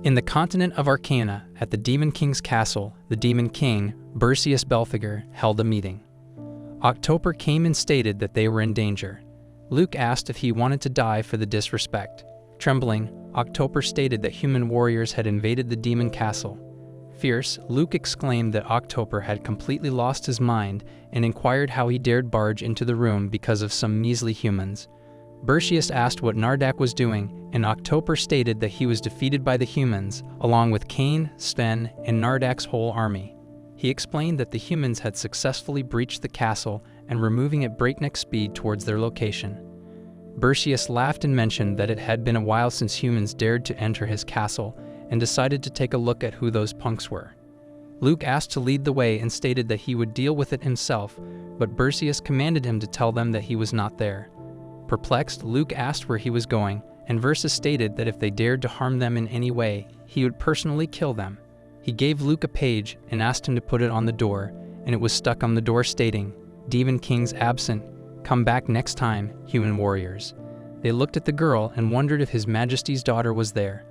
In the continent of Arcana, at the Demon King's castle, the Demon King, Bercius Belphegor, held a meeting. October came and stated that they were in danger. Luke asked if he wanted to die for the disrespect. Trembling, October stated that human warriors had invaded the demon castle. Fierce, Luke exclaimed that October had completely lost his mind and inquired how he dared barge into the room because of some measly humans. Bercius asked what Nardak was doing, and October stated that he was defeated by the humans, along with Cain, Sven, and Nardak's whole army. He explained that the humans had successfully breached the castle and were moving at breakneck speed towards their location. Bercius laughed and mentioned that it had been a while since humans dared to enter his castle, and decided to take a look at who those punks were. Luke asked to lead the way and stated that he would deal with it himself, but Bercius commanded him to tell them that he was not there. Perplexed, Luke asked where he was going, and Versus stated that if they dared to harm them in any way, he would personally kill them. He gave Luke a page and asked him to put it on the door, and it was stuck on the door stating, "Demon King's absent. Come back next time, human warriors." They looked at the girl and wondered if His Majesty's daughter was there.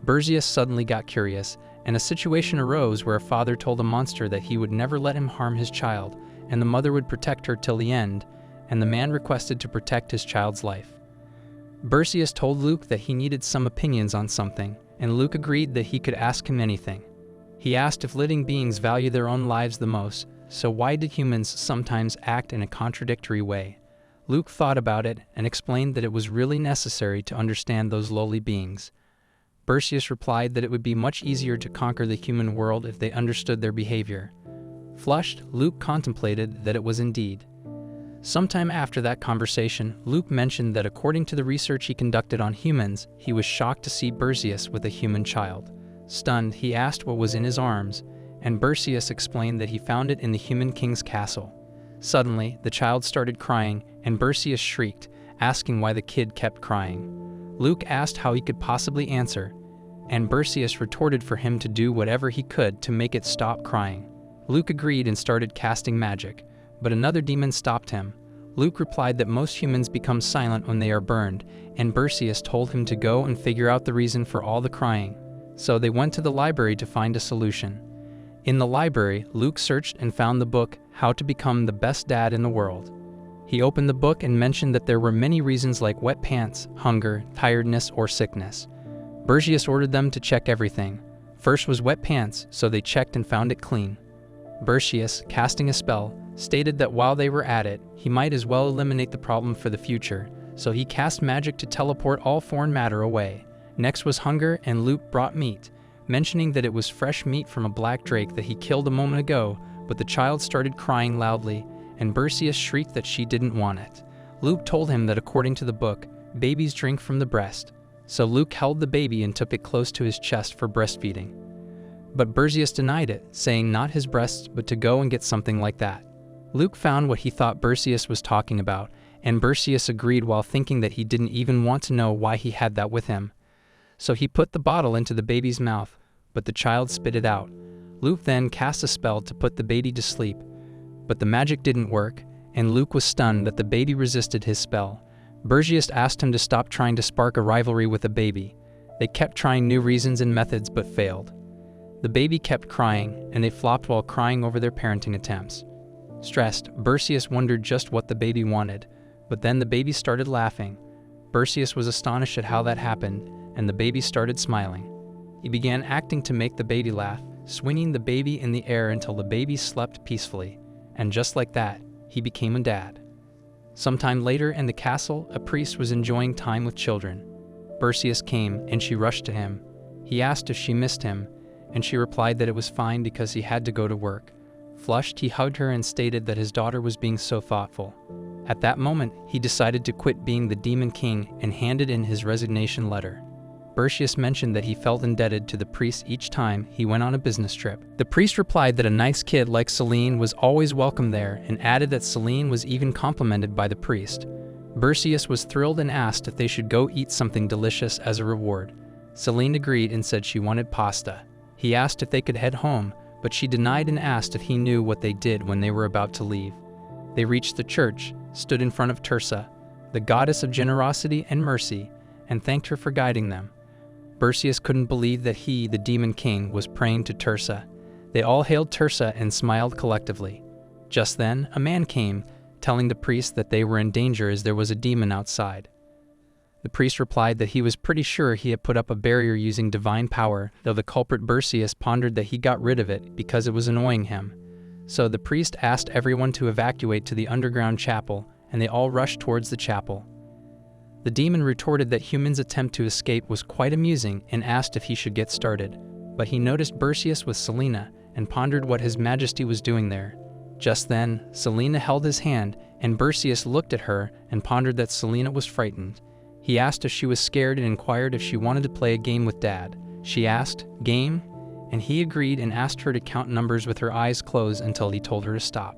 Bercius suddenly got curious, and a situation arose where a father told a monster that he would never let him harm his child, and the mother would protect her till the end, and the man requested to protect his child's life. Bercius told Luke that he needed some opinions on something, and Luke agreed that he could ask him anything. He asked if living beings value their own lives the most, so why did humans sometimes act in a contradictory way? Luke thought about it and explained that it was really necessary to understand those lowly beings. Bercius replied that it would be much easier to conquer the human world if they understood their behavior. Flushed, Luke contemplated that it was indeed. Sometime after that conversation, Luke mentioned that according to the research he conducted on humans, he was shocked to see Bercius with a human child. Stunned, he asked what was in his arms, and Bercius explained that he found it in the Human King's castle. Suddenly, the child started crying, and Bercius shrieked, asking why the kid kept crying. Luke asked how he could possibly answer, and Bercius retorted for him to do whatever he could to make it stop crying. Luke agreed and started casting magic, but another demon stopped him. Luke replied that most humans become silent when they are burned, and Bercius told him to go and figure out the reason for all the crying. So they went to the library to find a solution. In the library, Luke searched and found the book, How to Become the Best Dad in the World. He opened the book and mentioned that there were many reasons like wet pants, hunger, tiredness, or sickness. Bercius ordered them to check everything. First was wet pants, so they checked and found it clean. Bercius, casting a spell, stated that while they were at it, he might as well eliminate the problem for the future, so he cast magic to teleport all foreign matter away. Next was hunger, and Luke brought meat, mentioning that it was fresh meat from a black drake that he killed a moment ago, but the child started crying loudly, and Bercius shrieked that she didn't want it. Luke told him that according to the book, babies drink from the breast, so Luke held the baby and took it close to his chest for breastfeeding. But Bercius denied it, saying not his breasts but to go and get something like that. Luke found what he thought Bercius was talking about, and Bercius agreed while thinking that he didn't even want to know why he had that with him. So he put the bottle into the baby's mouth, but the child spit it out. Luke then cast a spell to put the baby to sleep, but the magic didn't work, and Luke was stunned that the baby resisted his spell. Bercius asked him to stop trying to spark a rivalry with the baby. They kept trying new reasons and methods but failed. The baby kept crying, and they flopped while crying over their parenting attempts. Stressed, Bercius wondered just what the baby wanted, but then the baby started laughing. Bercius was astonished at how that happened, and the baby started smiling. He began acting to make the baby laugh, swinging the baby in the air until the baby slept peacefully, and just like that, he became a dad. Sometime later in the castle, a priest was enjoying time with children. Bercius came, and she rushed to him. He asked if she missed him, and she replied that it was fine because he had to go to work. Flushed, he hugged her and stated that his daughter was being so thoughtful. At that moment, he decided to quit being the Demon King and handed in his resignation letter. Bercius mentioned that he felt indebted to the priest each time he went on a business trip. The priest replied that a nice kid like Celine was always welcome there, and added that Celine was even complimented by the priest. Bercius was thrilled and asked if they should go eat something delicious as a reward. Celine agreed and said she wanted pasta. He asked if they could head home, but she denied and asked if he knew what they did when they were about to leave. They reached the church, stood in front of Tirsa, the goddess of generosity and mercy, and thanked her for guiding them. Perseus couldn't believe that he, the Demon King, was praying to Tirsa. They all hailed Tirsa and smiled collectively. Just then, a man came, telling the priest that they were in danger as there was a demon outside. The priest replied that he was pretty sure he had put up a barrier using divine power, though the culprit Perseus pondered that he got rid of it because it was annoying him. So the priest asked everyone to evacuate to the underground chapel, and they all rushed towards the chapel. The demon retorted that humans' attempt to escape was quite amusing and asked if he should get started, but he noticed Perseus with Selena and pondered what his majesty was doing there. Just then, Selena held his hand, and Perseus looked at her and pondered that Selena was frightened. He asked if she was scared and inquired if she wanted to play a game with Dad. She asked, "Game?" And he agreed and asked her to count numbers with her eyes closed until he told her to stop.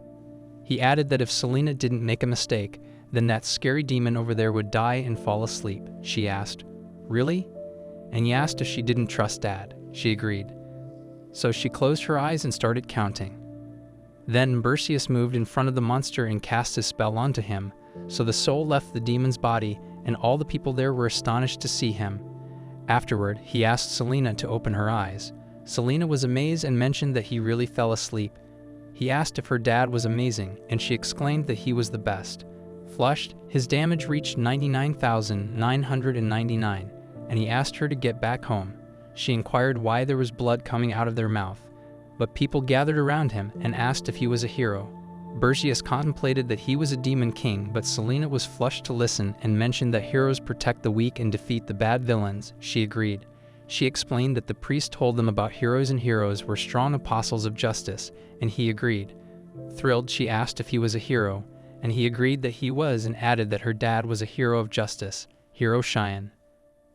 He added that if Selena didn't make a mistake, then that scary demon over there would die and fall asleep. She asked, "Really?" And he asked if she didn't trust Dad. She agreed. So she closed her eyes and started counting. Then Perseus moved in front of the monster and cast his spell onto him, so the soul left the demon's body, and all the people there were astonished to see him. Afterward, he asked Selena to open her eyes. Selena was amazed and mentioned that he really fell asleep. He asked if her dad was amazing, and she exclaimed that he was the best. Flushed, his damage reached 99,999, and he asked her to get back home. She inquired why there was blood coming out of their mouth, but people gathered around him and asked if he was a hero. Perseus contemplated that he was a demon king, but Selena was flushed to listen and mentioned that heroes protect the weak and defeat the bad villains. She agreed. She explained that the priest told them about heroes, and heroes were strong apostles of justice, and he agreed. Thrilled, she asked if he was a hero, and he agreed that he was and added that her dad was a hero of justice, Hero Cheyenne.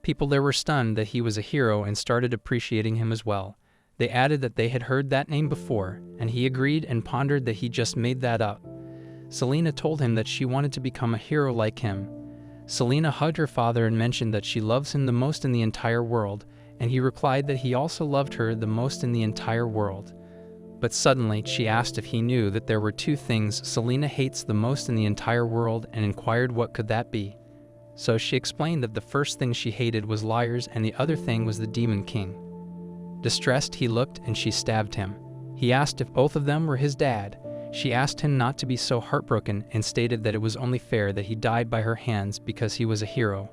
People there were stunned that he was a hero and started appreciating him as well. They added that they had heard that name before, and he agreed and pondered that he just made that up. Selena told him that she wanted to become a hero like him. Selena hugged her father and mentioned that she loves him the most in the entire world, and he replied that he also loved her the most in the entire world. But suddenly, she asked if he knew that there were two things Selena hates the most in the entire world and inquired what could that be. So she explained that the first thing she hated was liars and the other thing was the Demon King. Distressed, he looked and she stabbed him. He asked if both of them were his dad. She asked him not to be so heartbroken and stated that it was only fair that he died by her hands because he was a hero.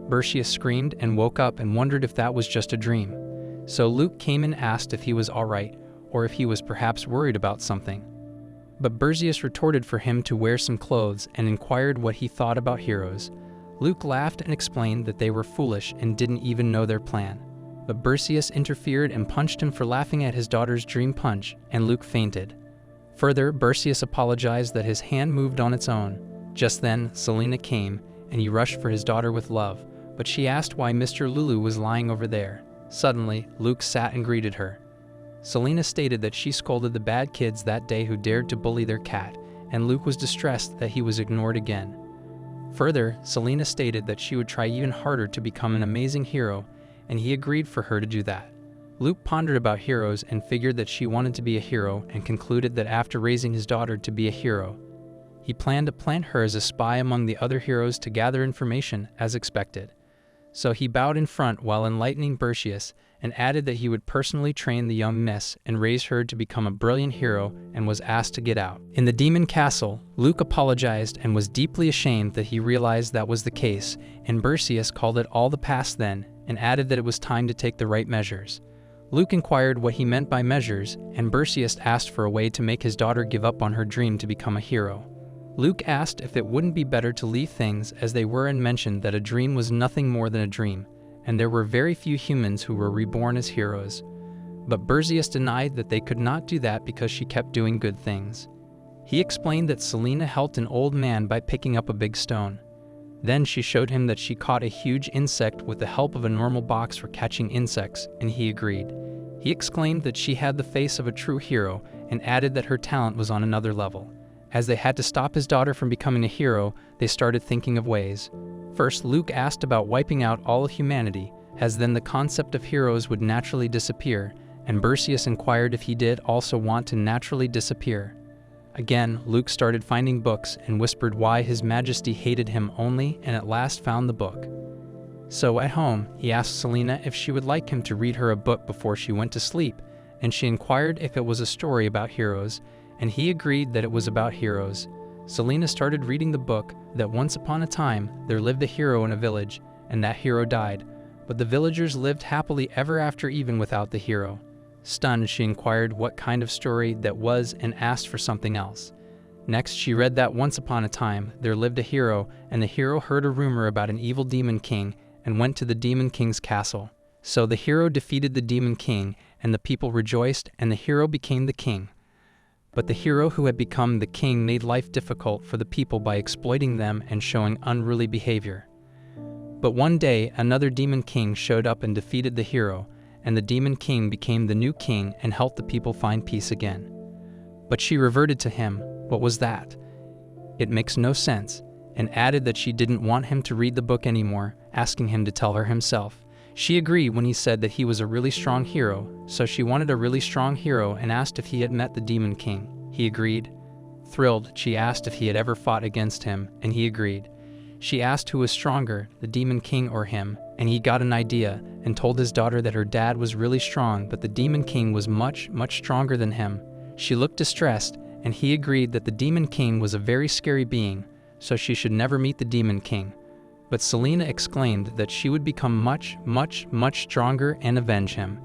Perseus screamed and woke up and wondered if that was just a dream. So Luke came and asked if he was all right, or if he was perhaps worried about something. But Perseus retorted for him to wear some clothes and inquired what he thought about heroes. Luke laughed and explained that they were foolish and didn't even know their plan. But Perseus interfered and punched him for laughing at his daughter's dream punch, and Luke fainted. Further, Perseus apologized that his hand moved on its own. Just then, Selena came, and he rushed for his daughter with love, but she asked why Mr. Lulu was lying over there. Suddenly, Luke sat and greeted her. Selena stated that she scolded the bad kids that day who dared to bully their cat, and Luke was distressed that he was ignored again. Further, Selena stated that she would try even harder to become an amazing hero, and he agreed for her to do that. Luke pondered about heroes and figured that she wanted to be a hero and concluded that after raising his daughter to be a hero, he planned to plant her as a spy among the other heroes to gather information as expected. So he bowed in front while enlightening Perseus and added that he would personally train the young miss and raise her to become a brilliant hero, and was asked to get out. In the demon castle, Luke apologized and was deeply ashamed that he realized that was the case, and Perseus called it all the past then and added that it was time to take the right measures. Luke inquired what he meant by measures, and Perseus asked for a way to make his daughter give up on her dream to become a hero. Luke asked if it wouldn't be better to leave things as they were and mentioned that a dream was nothing more than a dream, and there were very few humans who were reborn as heroes. But Perseus denied that they could not do that because she kept doing good things. He explained that Selena helped an old man by picking up a big stone. Then she showed him that she caught a huge insect with the help of a normal box for catching insects, and he agreed. He exclaimed that she had the face of a true hero and added that her talent was on another level. As they had to stop his daughter from becoming a hero, they started thinking of ways. First, Luke asked about wiping out all of humanity, as then the concept of heroes would naturally disappear, and Perseus inquired if he did also want to naturally disappear. Again, Luke started finding books and whispered why His Majesty hated him only, and at last found the book. So at home, he asked Selena if she would like him to read her a book before she went to sleep, and she inquired if it was a story about heroes, and he agreed that it was about heroes. Selena started reading the book that once upon a time there lived a hero in a village, and that hero died, but the villagers lived happily ever after even without the hero. Stunned, she inquired what kind of story that was and asked for something else. Next, she read that once upon a time there lived a hero, and the hero heard a rumor about an evil demon king and went to the demon king's castle. So the hero defeated the demon king, and the people rejoiced, and the hero became the king. But the hero who had become the king made life difficult for the people by exploiting them and showing unruly behavior. But one day, another demon king showed up and defeated the hero, and the demon king became the new king and helped the people find peace again. But she reverted to him. What was that? It makes no sense, and added that she didn't want him to read the book anymore, asking him to tell her himself. She agreed when he said that he was a really strong hero, so she wanted a really strong hero and asked if he had met the demon king. He agreed. Thrilled, she asked if he had ever fought against him, and he agreed. She asked who was stronger, the demon king or him, and he got an idea and told his daughter that her dad was really strong, but the demon king was much, much stronger than him. She looked distressed, and he agreed that the demon king was a very scary being, so she should never meet the demon king. But Selena exclaimed that she would become much, much, much stronger and avenge him.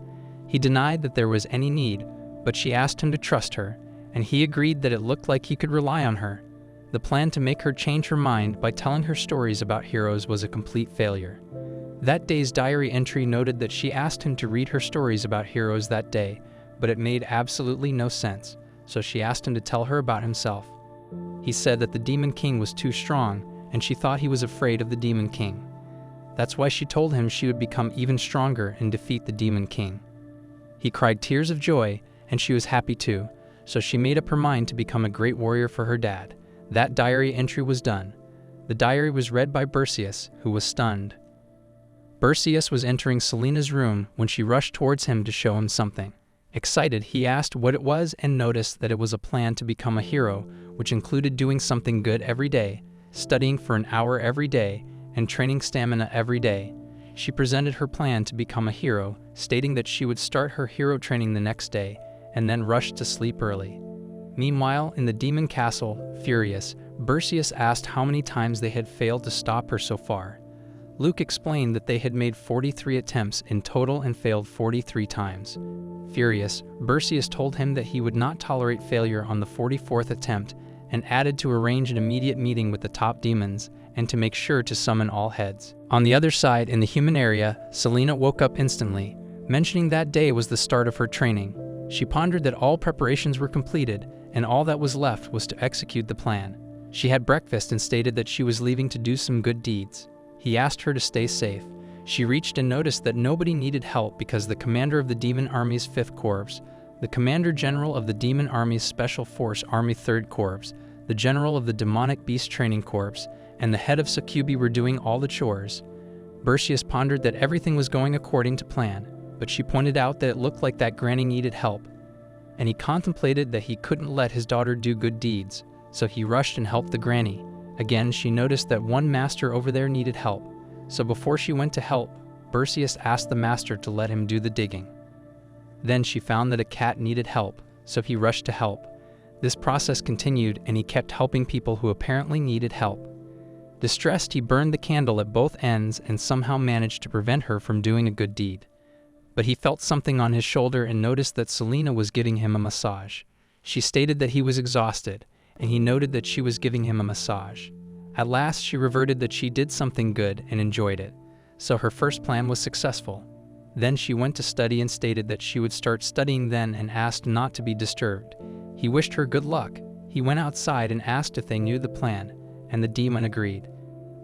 He denied that there was any need, but she asked him to trust her, and he agreed that it looked like he could rely on her. The plan to make her change her mind by telling her stories about heroes was a complete failure. That day's diary entry noted that she asked him to read her stories about heroes that day, but it made absolutely no sense, so she asked him to tell her about himself. He said that the demon king was too strong, and she thought he was afraid of the demon king. That's why she told him she would become even stronger and defeat the demon king. He cried tears of joy, and she was happy too, so she made up her mind to become a great warrior for her dad. That diary entry was done. The diary was read by Bercius, who was stunned. Bercius was entering Selena's room when she rushed towards him to show him something. Excited, he asked what it was and noticed that it was a plan to become a hero, which included doing something good every day, studying for an hour every day, and training stamina every day. She presented her plan to become a hero, stating that she would start her hero training the next day, and then rush to sleep early. Meanwhile, in the demon castle, furious, Bercius asked how many times they had failed to stop her so far. Luke explained that they had made 43 attempts in total and failed 43 times. Furious, Bercius told him that he would not tolerate failure on the 44th attempt and added to arrange an immediate meeting with the top demons and to make sure to summon all heads. On the other side, in the human area, Selena woke up instantly, mentioning that day was the start of her training. She pondered that all preparations were completed and all that was left was to execute the plan. She had breakfast and stated that she was leaving to do some good deeds. He asked her to stay safe. She reached and noticed that nobody needed help because the commander of the Demon Army's 5th Corps, the Commander General of the Demon Army's Special Force Army 3rd Corps, the General of the Demonic Beast Training Corps, and the head of Succubi were doing all the chores. Bercius pondered that everything was going according to plan, but she pointed out that it looked like that granny needed help. And he contemplated that he couldn't let his daughter do good deeds, so he rushed and helped the granny. Again, she noticed that one master over there needed help, so before she went to help, Bercius asked the master to let him do the digging. Then she found that a cat needed help, so he rushed to help. This process continued, and he kept helping people who apparently needed help. Distressed, he burned the candle at both ends and somehow managed to prevent her from doing a good deed. But he felt something on his shoulder and noticed that Selena was giving him a massage. She stated that he was exhausted, and he noted that she was giving him a massage. At last, she reverted that she did something good and enjoyed it, so her first plan was successful. Then she went to study and stated that she would start studying then and asked not to be disturbed. He wished her good luck. He went outside and asked if they knew the plan, and the demon agreed.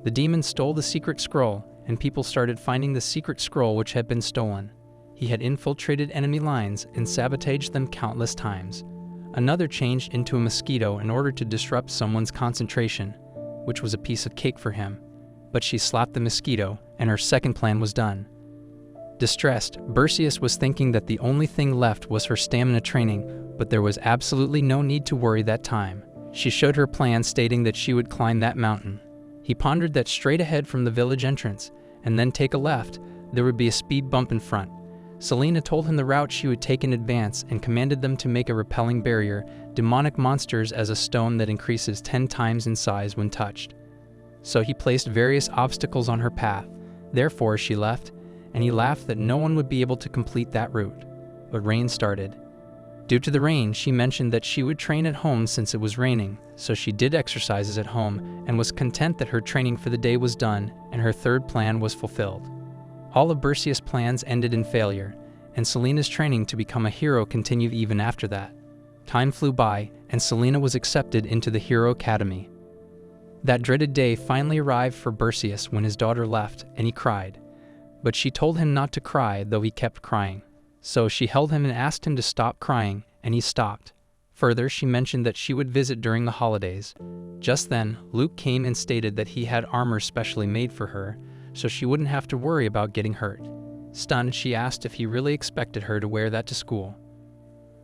The demon stole the secret scroll, and people started finding the secret scroll which had been stolen. He had infiltrated enemy lines and sabotaged them countless times. Another changed into a mosquito in order to disrupt someone's concentration, which was a piece of cake for him. But she slapped the mosquito, and her second plan was done. Distressed, Bercius was thinking that the only thing left was her stamina training, but there was absolutely no need to worry that time. She showed her plan, stating that she would climb that mountain. He pondered that straight ahead from the village entrance, and then take a left, there would be a speed bump in front. Selena told him the route she would take in advance and commanded them to make a repelling barrier, demonic monsters as a stone that increases 10 times in size when touched. So he placed various obstacles on her path. Therefore she left, and he laughed that no one would be able to complete that route. But rain started. Due to the rain, she mentioned that she would train at home since it was raining, so she did exercises at home and was content that her training for the day was done and her third plan was fulfilled. All of Berseus' plans ended in failure, and Selena's training to become a hero continued even after that. Time flew by, and Selena was accepted into the Hero Academy. That dreaded day finally arrived for Berseus when his daughter left, and he cried. But she told him not to cry, though he kept crying. So she held him and asked him to stop crying, and he stopped. Further, she mentioned that she would visit during the holidays. Just then, Luke came and stated that he had armor specially made for her, so she wouldn't have to worry about getting hurt. Stunned, she asked if he really expected her to wear that to school.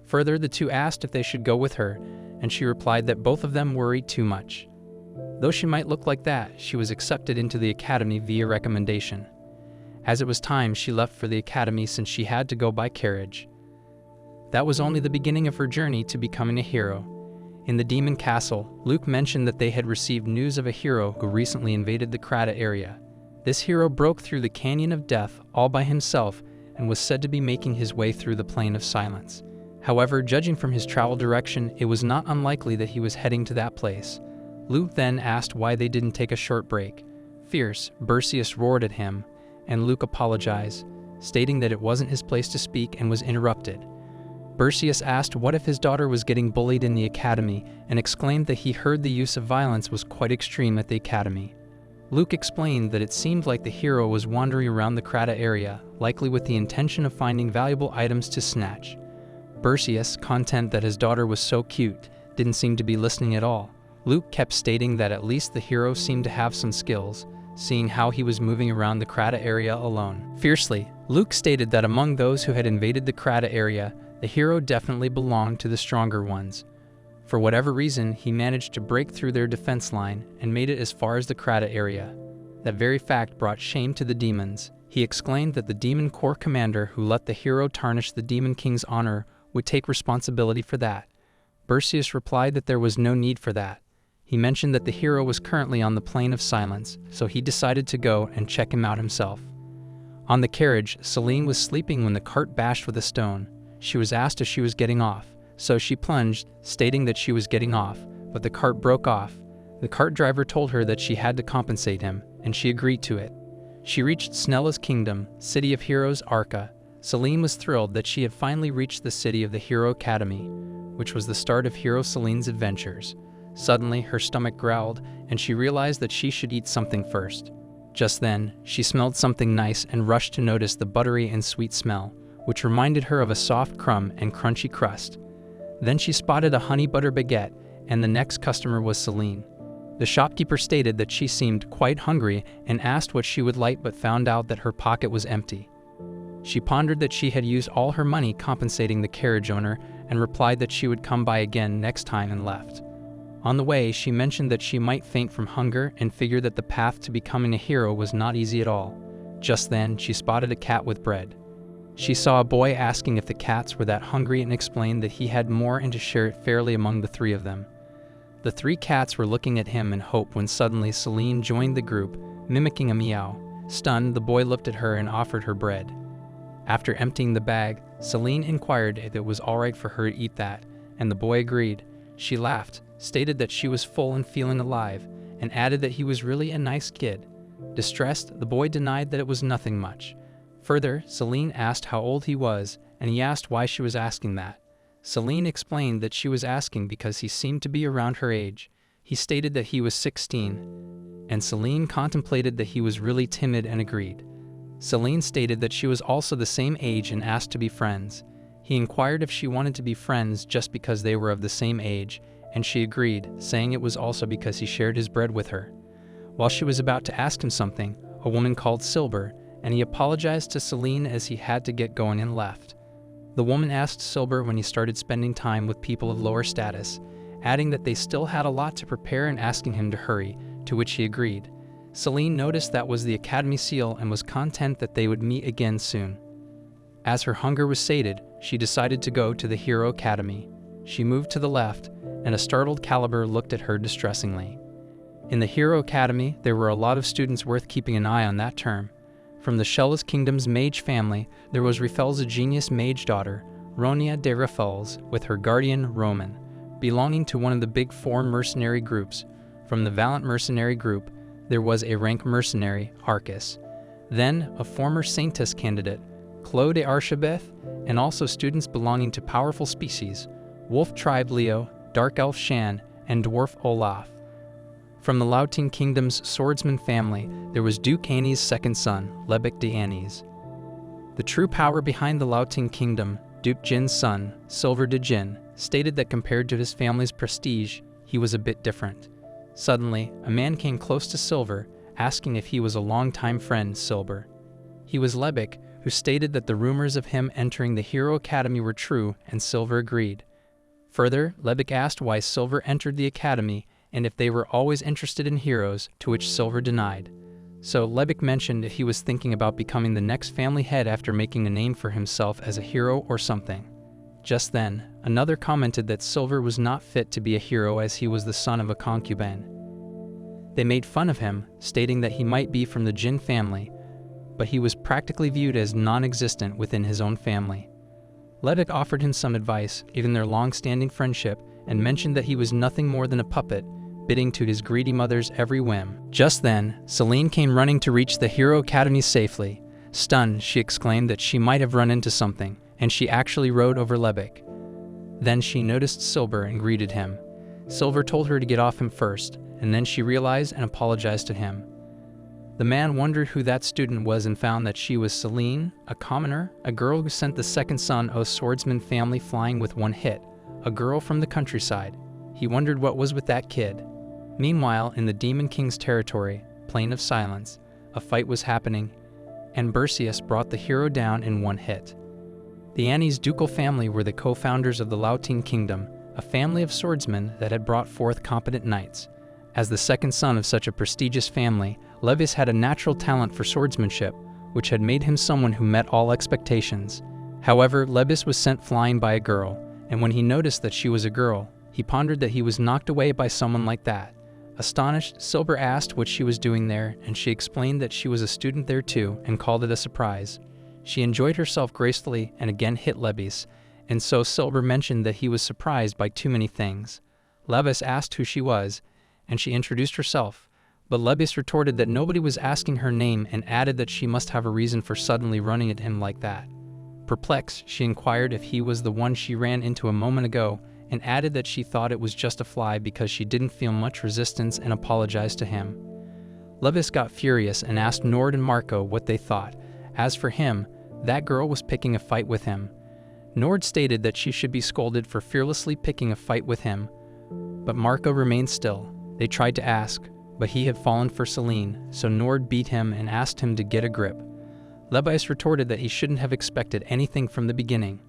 Further, the two asked if they should go with her, and she replied that both of them worried too much. Though she might look like that, she was accepted into the academy via recommendation. As it was time, she left for the academy since she had to go by carriage. That was only the beginning of her journey to becoming a hero. In the demon castle, Luke mentioned that they had received news of a hero who recently invaded the Krata area. This hero broke through the Canyon of Death all by himself and was said to be making his way through the Plain of Silence. However, judging from his travel direction, it was not unlikely that he was heading to that place. Luke then asked why they didn't take a short break. Fierce, Berseus roared at him, and Luke apologized, stating that it wasn't his place to speak and was interrupted. Berseus asked what if his daughter was getting bullied in the academy and exclaimed that he heard the use of violence was quite extreme at the academy. Luke explained that it seemed like the hero was wandering around the Krata area, likely with the intention of finding valuable items to snatch. Berseus, content that his daughter was so cute, didn't seem to be listening at all. Luke kept stating that at least the hero seemed to have some skills, seeing how he was moving around the Krata area alone. Fiercely, Luke stated that among those who had invaded the Krata area, the hero definitely belonged to the stronger ones. For whatever reason, he managed to break through their defense line and made it as far as the Krata area. That very fact brought shame to the demons. He exclaimed that the demon corps commander who let the hero tarnish the demon king's honor would take responsibility for that. Berseus replied that there was no need for that. He mentioned that the hero was currently on the Plain of Silence, so he decided to go and check him out himself. On the carriage, Selene was sleeping when the cart bashed with a stone. She was asked if she was getting off, so she plunged, stating that she was getting off, but the cart broke off. The cart driver told her that she had to compensate him, and she agreed to it. She reached Snella's kingdom, city of heroes Arca. Selene was thrilled that she had finally reached the city of the Hero Academy, which was the start of Hero Selene's adventures. Suddenly, her stomach growled, and she realized that she should eat something first. Just then, she smelled something nice and rushed to notice the buttery and sweet smell, which reminded her of a soft crumb and crunchy crust. Then she spotted a honey butter baguette, and the next customer was Selene. The shopkeeper stated that she seemed quite hungry and asked what she would like, but found out that her pocket was empty. She pondered that she had used all her money compensating the carriage owner and replied that she would come by again next time and left. On the way, she mentioned that she might faint from hunger and figured that the path to becoming a hero was not easy at all. Just then, she spotted a cat with bread. She saw a boy asking if the cats were that hungry and explained that he had more and to share it fairly among the three of them. The three cats were looking at him in hope when suddenly Selene joined the group, mimicking a meow. Stunned, the boy looked at her and offered her bread. After emptying the bag, Selene inquired if it was alright for her to eat that, and the boy agreed. She laughed, stated that she was full and feeling alive, and added that he was really a nice kid. Distressed, the boy denied that it was nothing much. Further, Selene asked how old he was, and he asked why she was asking that. Selene explained that she was asking because he seemed to be around her age. He stated that he was 16, and Selene contemplated that he was really timid and agreed. Selene stated that she was also the same age and asked to be friends. He inquired if she wanted to be friends just because they were of the same age, and she agreed, saying it was also because he shared his bread with her. While she was about to ask him something, a woman called Silber, and he apologized to Selene as he had to get going and left. The woman asked Silber when he started spending time with people of lower status, adding that they still had a lot to prepare and asking him to hurry, to which he agreed. Celine noticed that was the Academy seal and was content that they would meet again soon. As her hunger was sated, she decided to go to the Hero Academy. She moved to the left, and a startled Caliber looked at her distressingly. In the Hero Academy, there were a lot of students worth keeping an eye on that term. From the Shellus Kingdom's mage family, there was Rafel's genius mage daughter, Ronia de Rafel's, with her guardian, Roman, belonging to one of the big four mercenary groups. From the Valiant mercenary group, there was a rank mercenary, Arcus. Then, a former Saintess candidate, Claude de Archebeth, and also students belonging to powerful species, Wolf Tribe Leo, Dark Elf Shan, and Dwarf Olaf. From the Lauting Kingdom's swordsman family, there was Duke Annie's second son, Lebic de Annies. The true power behind the Lauting Kingdom, Duke Jin's son, Silver de Jin, stated that compared to his family's prestige, he was a bit different. Suddenly, a man came close to Silver, asking if he was a longtime friend, Silver. He was Lebic, who stated that the rumors of him entering the Hero Academy were true, and Silver agreed. Further, Lebic asked why Silver entered the Academy and if they were always interested in heroes, to which Silver denied. So Lebic mentioned if he was thinking about becoming the next family head after making a name for himself as a hero or something. Just then, another commented that Silver was not fit to be a hero as he was the son of a concubine. They made fun of him, stating that he might be from the Jin family, but he was practically viewed as non-existent within his own family. Lebic offered him some advice, given their long-standing friendship, and mentioned that he was nothing more than a puppet, bidding to his greedy mother's every whim. Just then, Celine came running to reach the Hero Academy safely. Stunned, she exclaimed that she might have run into something, and she actually rode over Lebic. Then she noticed Silver and greeted him. Silver told her to get off him first, and then she realized and apologized to him. The man wondered who that student was and found that she was Celine, a commoner, a girl who sent the second son of a swordsman family flying with one hit, a girl from the countryside. He wondered what was with that kid. Meanwhile, in the Demon King's territory, Plain of Silence, a fight was happening, and Berseus brought the hero down in one hit. The Annie's ducal family were the co-founders of the Lauting Kingdom, a family of swordsmen that had brought forth competent knights. As the second son of such a prestigious family, Lebius had a natural talent for swordsmanship, which had made him someone who met all expectations. However, Lebius was sent flying by a girl, and when he noticed that she was a girl, he pondered that he was knocked away by someone like that. Astonished, Silver asked what she was doing there, and she explained that she was a student there too, and called it a surprise. She enjoyed herself gracefully and again hit Lebius, and so Silver mentioned that he was surprised by too many things. Lebius asked who she was, and she introduced herself, but Lebius retorted that nobody was asking her name and added that she must have a reason for suddenly running at him like that. Perplexed, she inquired if he was the one she ran into a moment ago, and added that she thought it was just a fly because she didn't feel much resistance and apologized to him. Lebius got furious and asked Nord and Marco what they thought. As for him, that girl was picking a fight with him. Nord stated that she should be scolded for fearlessly picking a fight with him, but Marco remained still. They tried to ask, but he had fallen for Celine, so Nord beat him and asked him to get a grip. Lebius retorted that he shouldn't have expected anything from the beginning.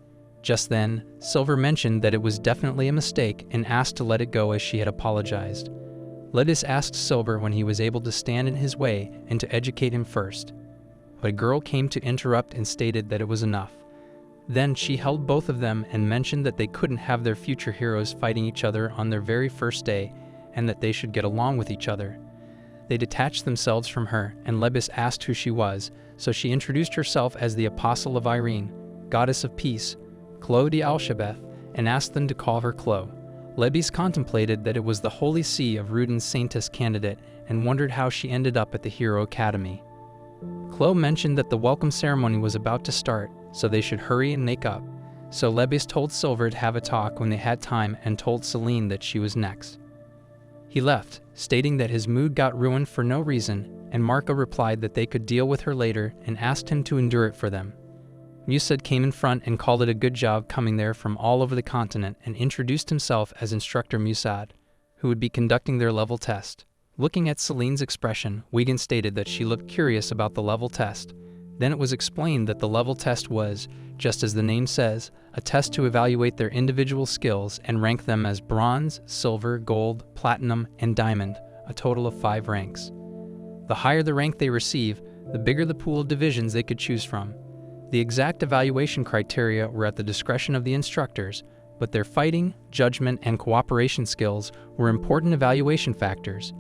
Just then, Silver mentioned that it was definitely a mistake and asked to let it go as she had apologized. Lebius asked Silver when he was able to stand in his way and to educate him first. But a girl came to interrupt and stated that it was enough. Then she held both of them and mentioned that they couldn't have their future heroes fighting each other on their very first day and that they should get along with each other. They detached themselves from her, and Lebius asked who she was, so she introduced herself as the Apostle of Irene, Goddess of Peace, Clo de Alshabeth, and asked them to call her Clo. Lebius contemplated that it was the Holy See of Rudin's Saintess candidate and wondered how she ended up at the Hero Academy. Clo mentioned that the welcome ceremony was about to start, so they should hurry and make up. So Lebius told Silver to have a talk when they had time and told Celine that she was next. He left, stating that his mood got ruined for no reason, and Marco replied that they could deal with her later and asked him to endure it for them. Musad came in front and called it a good job coming there from all over the continent and introduced himself as Instructor Musad, who would be conducting their level test. Looking at Celine's expression, Wiegand stated that she looked curious about the level test. Then it was explained that the level test was, just as the name says, a test to evaluate their individual skills and rank them as bronze, silver, gold, platinum, and diamond, a total of 5 ranks. The higher the rank they receive, the bigger the pool of divisions they could choose from. The exact evaluation criteria were at the discretion of the instructors, but their fighting, judgment, and cooperation skills were important evaluation factors.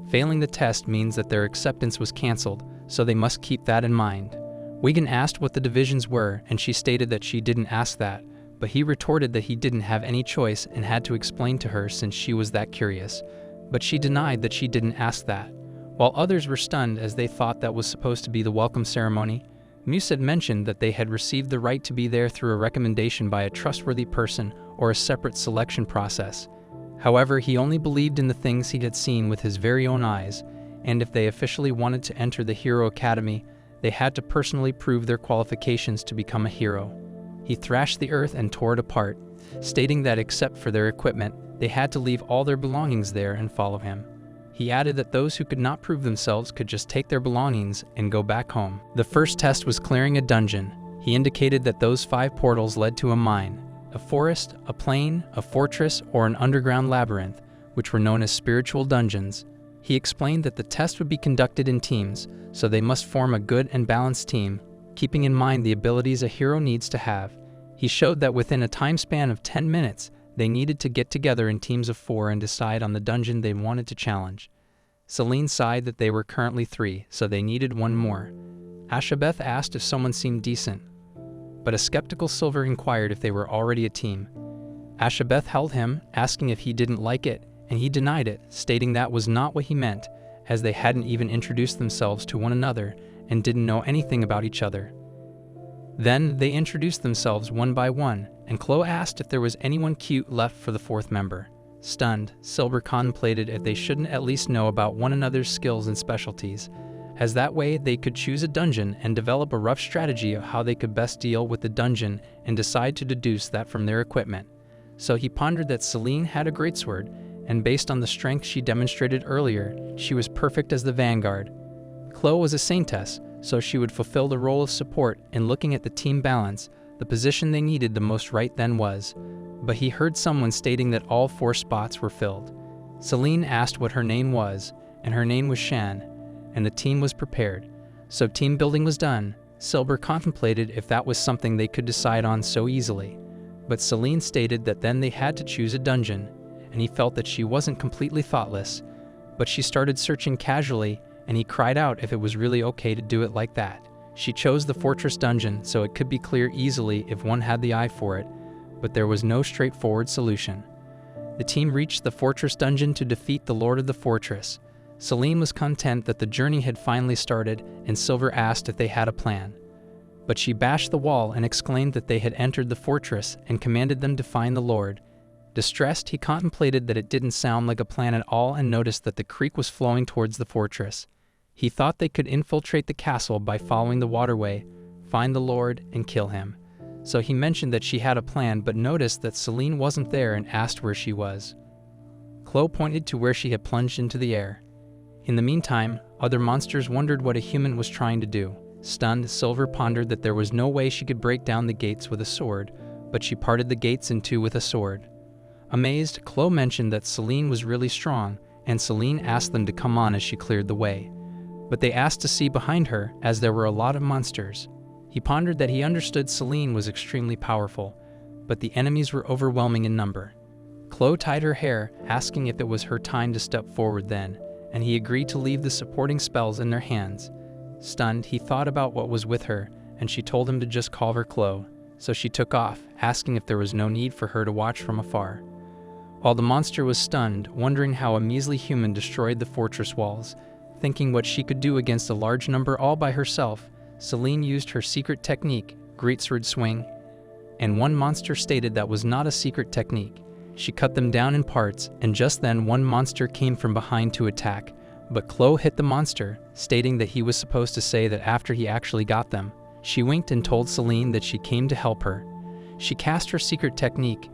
Failing the test means that their acceptance was canceled, so they must keep that in mind. Wigan asked what the divisions were, and she stated that she didn't ask that, but he retorted that he didn't have any choice and had to explain to her since she was that curious. But she denied that she didn't ask that. While others were stunned as they thought that was supposed to be the welcome ceremony, Muse had mentioned that they had received the right to be there through a recommendation by a trustworthy person or a separate selection process. However, he only believed in the things he had seen with his very own eyes, and if they officially wanted to enter the Hero Academy, they had to personally prove their qualifications to become a hero. He thrashed the earth and tore it apart, stating that except for their equipment, they had to leave all their belongings there and follow him. He added that those who could not prove themselves could just take their belongings and go back home. The first test was clearing a dungeon. He indicated that those 5 portals led to a mine, a forest, a plain, a fortress, or an underground labyrinth, which were known as spiritual dungeons. He explained that the test would be conducted in teams, so they must form a good and balanced team, keeping in mind the abilities a hero needs to have. He showed that within a time span of 10 minutes, they needed to get together in teams of 4 and decide on the dungeon they wanted to challenge. Celine sighed that they were currently 3, so they needed 1 more. Ashabeth asked if someone seemed decent, but a skeptical Silver inquired if they were already a team. Ashabeth held him, asking if he didn't like it, and he denied it, stating that was not what he meant, as they hadn't even introduced themselves to one another and didn't know anything about each other. Then they introduced themselves one by one, and Chloe asked if there was anyone cute left for the 4th member. Stunned, Silver contemplated if they shouldn't at least know about one another's skills and specialties, as that way they could choose a dungeon and develop a rough strategy of how they could best deal with the dungeon and decide to deduce that from their equipment. So he pondered that Celine had a greatsword, and based on the strength she demonstrated earlier, she was perfect as the vanguard. Chloe was a saintess, so she would fulfill the role of support, and looking at the team balance, the position they needed the most right then was. But he heard someone stating that all 4 spots were filled. Celine asked what her name was, and her name was Shan, and the team was prepared. So team building was done. Silver contemplated if that was something they could decide on so easily. But Celine stated that then they had to choose a dungeon, and he felt that she wasn't completely thoughtless, but she started searching casually, and he cried out if it was really okay to do it like that. She chose the fortress dungeon so it could be clear easily if one had the eye for it, but there was no straightforward solution. The team reached the fortress dungeon to defeat the Lord of the Fortress. Celine was content that the journey had finally started, and Silver asked if they had a plan. But she bashed the wall and exclaimed that they had entered the fortress and commanded them to find the Lord. Distressed, he contemplated that it didn't sound like a plan at all and noticed that the creek was flowing towards the fortress. He thought they could infiltrate the castle by following the waterway, find the Lord, and kill him. So he mentioned that she had a plan but noticed that Celine wasn't there and asked where she was. Chloe pointed to where she had plunged into the air. In the meantime, other monsters wondered what a human was trying to do. Stunned, Silver pondered that there was no way she could break down the gates with a sword, but she parted the gates in 2 with a sword. Amazed, Chloe mentioned that Celine was really strong, and Celine asked them to come on as she cleared the way. But they asked to see behind her, as there were a lot of monsters. He pondered that he understood Celine was extremely powerful, but the enemies were overwhelming in number. Chloe tied her hair, asking if it was her time to step forward then, and he agreed to leave the supporting spells in their hands. Stunned, he thought about what was with her, and she told him to just call her Chloe, so she took off, asking if there was no need for her to watch from afar. While the monster was stunned, wondering how a measly human destroyed the fortress walls, thinking what she could do against a large number all by herself, Celine used her secret technique, greatsword swing, and one monster stated that was not a secret technique. She cut them down in parts, and just then one monster came from behind to attack, but Chloe hit the monster, stating that he was supposed to say that after he actually got them. She winked and told Celine that she came to help her. She cast her secret technique,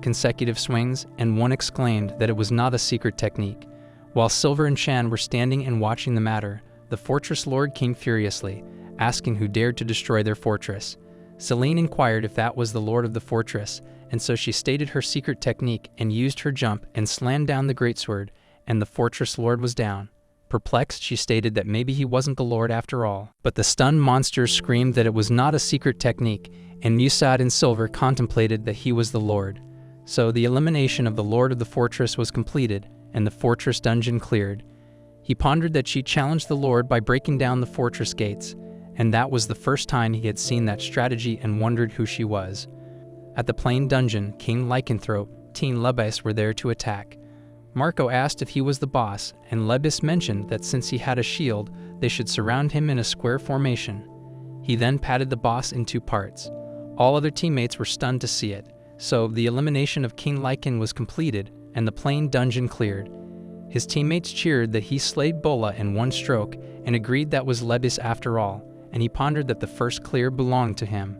consecutive swings, and one exclaimed that it was not a secret technique. While Silver and Shan were standing and watching the matter, the fortress lord came furiously, asking who dared to destroy their fortress. Celine inquired if that was the lord of the fortress, and so she stated her secret technique and used her jump and slammed down the greatsword, and the fortress lord was down. Perplexed, she stated that maybe he wasn't the Lord after all. But the stunned monsters screamed that it was not a secret technique, and Musad in silver contemplated that he was the Lord. So the elimination of the Lord of the fortress was completed, and the fortress dungeon cleared. He pondered that she challenged the Lord by breaking down the fortress gates, and that was the first time he had seen that strategy and wondered who she was. At the plain dungeon, King Lycanthrope, Teen Lebes were there to attack. Marco asked if he was the boss, and Lebes mentioned that since he had a shield, they should surround him in a square formation. He then patted the boss in 2 parts. All other teammates were stunned to see it, so the elimination of King Lycan was completed, and the plain dungeon cleared. His teammates cheered that he slayed Bola in 1 stroke, and agreed that was Lebes after all, and he pondered that the first clear belonged to him.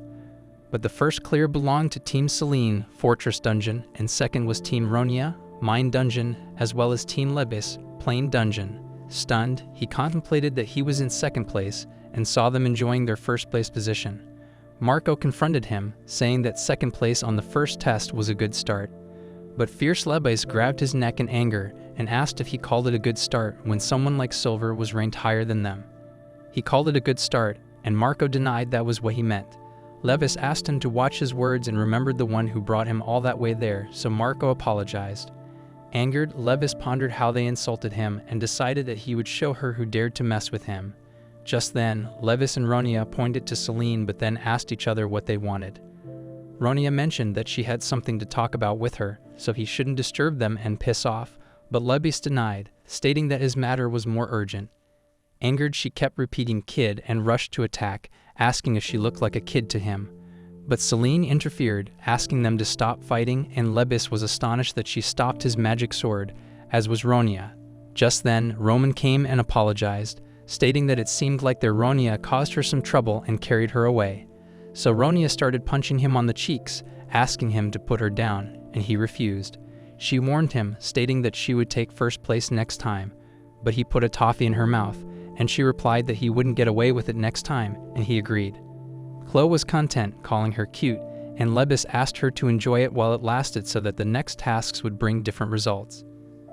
But the first clear belonged to Team Selene, Fortress Dungeon, and second was Team Ronia, Mine Dungeon, as well as Team Lebes, Plain Dungeon. Stunned, he contemplated that he was in second place and saw them enjoying their first place position. Marco confronted him, saying that second place on the first test was a good start. But Fierce Lebes grabbed his neck in anger and asked if he called it a good start when someone like Silver was ranked higher than them. He called it a good start, and Marco denied that was what he meant. Lebes asked him to watch his words and remembered the one who brought him all that way there, so Marco apologized. Angered, Lebes pondered how they insulted him and decided that he would show her who dared to mess with him. Just then, Lebes and Ronia pointed to Selene but then asked each other what they wanted. Ronia mentioned that she had something to talk about with her, so he shouldn't disturb them and piss off, but Lebes denied, stating that his matter was more urgent. Angered, she kept repeating kid and rushed to attack, asking if she looked like a kid to him. But Selene interfered, asking them to stop fighting, and Lebes was astonished that she stopped his magic sword, as was Ronia. Just then, Roman came and apologized, stating that it seemed like their Ronia caused her some trouble and carried her away. So Ronia started punching him on the cheeks, asking him to put her down, and he refused. She warned him, stating that she would take first place next time, but he put a toffee in her mouth, and she replied that he wouldn't get away with it next time, and he agreed. Chloe was content, calling her cute, and Lebes asked her to enjoy it while it lasted so that the next tasks would bring different results.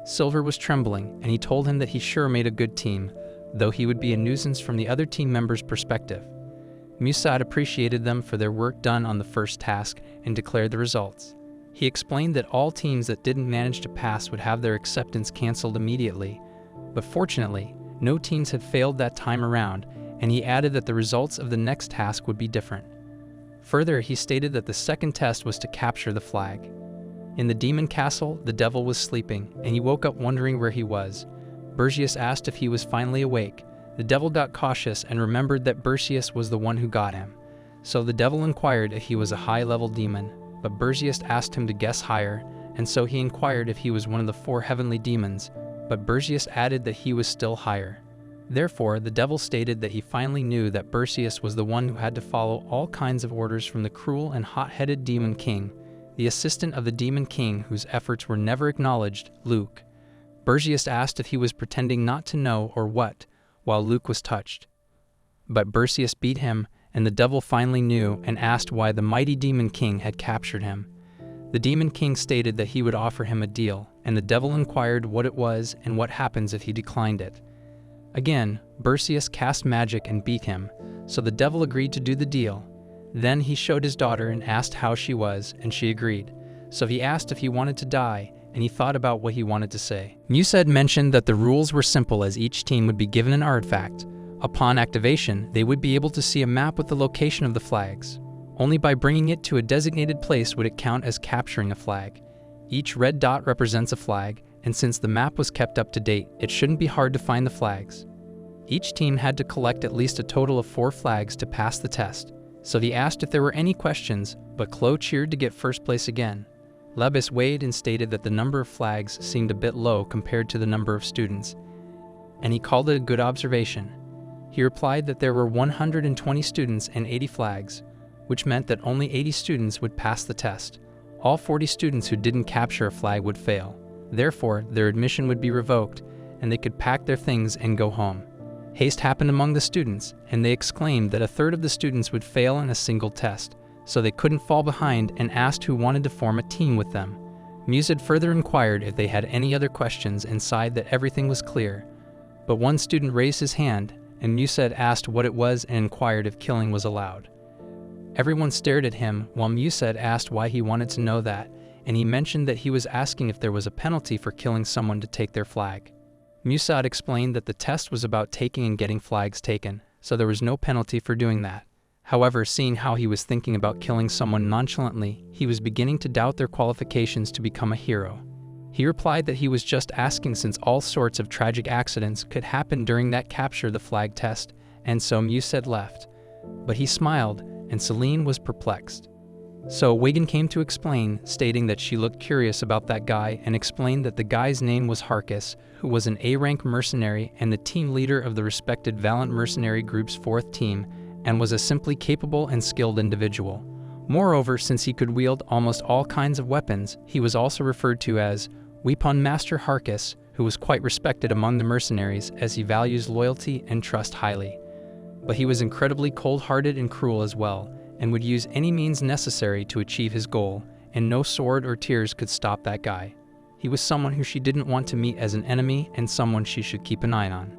Silver was trembling, and he told him that he sure made a good team, though he would be a nuisance from the other team members' perspective. Musad appreciated them for their work done on the first task and declared the results. He explained that all teams that didn't manage to pass would have their acceptance canceled immediately, but fortunately, no teams had failed that time around, and he added that the results of the next task would be different. Further, he stated that the second test was to capture the flag. In the demon castle, the devil was sleeping, and he woke up wondering where he was. Bergius asked if he was finally awake. The devil got cautious and remembered that Bergius was the one who got him. So the devil inquired if he was a high-level demon, but Bergius asked him to guess higher, and so he inquired if he was one of the 4 heavenly demons, but Bergius added that he was still higher. Therefore, the devil stated that he finally knew that Bergius was the one who had to follow all kinds of orders from the cruel and hot-headed Demon King, the assistant of the Demon King whose efforts were never acknowledged, Luke. Bergius asked if he was pretending not to know or what, while Luke was touched. But Bergius beat him, and the devil finally knew and asked why the mighty Demon King had captured him. The Demon King stated that he would offer him a deal, and the devil inquired what it was and what happens if he declined it. Again, Bergius cast magic and beat him, so the devil agreed to do the deal. Then he showed his daughter and asked how she was, and she agreed. So he asked if he wanted to die, and he thought about what he wanted to say. Musad mentioned that the rules were simple, as each team would be given an artifact. Upon activation, they would be able to see a map with the location of the flags. Only by bringing it to a designated place would it count as capturing a flag. Each red dot represents a flag, and since the map was kept up to date, it shouldn't be hard to find the flags. Each team had to collect at least a total of 4 flags to pass the test, so he asked if there were any questions, but Chloe cheered to get first place again. Lebes weighed and stated that the number of flags seemed a bit low compared to the number of students, and he called it a good observation. He replied that there were 120 students and 80 flags, which meant that only 80 students would pass the test. All 40 students who didn't capture a flag would fail. Therefore, their admission would be revoked, and they could pack their things and go home. Haste happened among the students, and they exclaimed that a third of the students would fail in a single test, so they couldn't fall behind, and asked who wanted to form a team with them. Musad further inquired if they had any other questions and sighed that everything was clear. But one student raised his hand, and Mused asked what it was and inquired if killing was allowed. Everyone stared at him while Mused asked why he wanted to know that, and he mentioned that he was asking if there was a penalty for killing someone to take their flag. Mused explained that the test was about taking and getting flags taken, so there was no penalty for doing that. However, seeing how he was thinking about killing someone nonchalantly, he was beginning to doubt their qualifications to become a hero. He replied that he was just asking since all sorts of tragic accidents could happen during that capture the flag test, and so Mused left. But he smiled, and Celine was perplexed. So Wigan came to explain, stating that she looked curious about that guy and explained that the guy's name was Harkis, who was an A-rank mercenary and the team leader of the respected Valiant Mercenary Group's 4th team, and was a simply capable and skilled individual. Moreover, since he could wield almost all kinds of weapons, he was also referred to as Weapon Master Harkis, who was quite respected among the mercenaries as he values loyalty and trust highly. But he was incredibly cold-hearted and cruel as well, and would use any means necessary to achieve his goal, and no sword or tears could stop that guy. He was someone who she didn't want to meet as an enemy and someone she should keep an eye on.